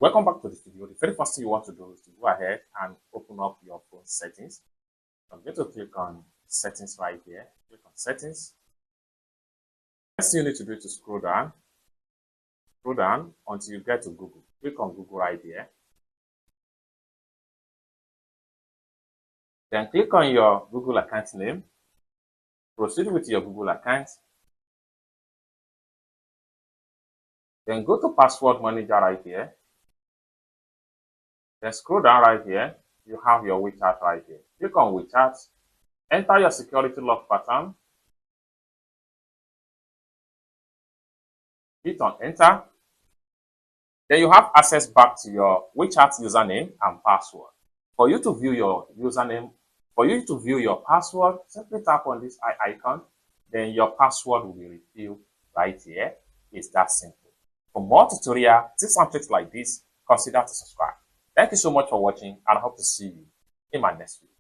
Welcome back to this video. The very first thing you want to do is to go ahead and open up your phone settings. I'm going to click on settings right here. Click on settings. Next thing you need to do is to scroll down until you get to Google. Click on Google right here. Then click on your Google account name. Proceed with your Google account. Then go to password manager right here. Then scroll down right here. You have your WeChat right here. Click on WeChat. Enter your security lock pattern. Hit on enter. Then you have access back to your WeChat username and password. For you to view your username, for you to view your password, simply tap on this eye icon. Then your password will be revealed right here. It's that simple. For more tutorial tips and tricks like this, consider to subscribe. Thank you so much for watching, and I hope to see you in my next video.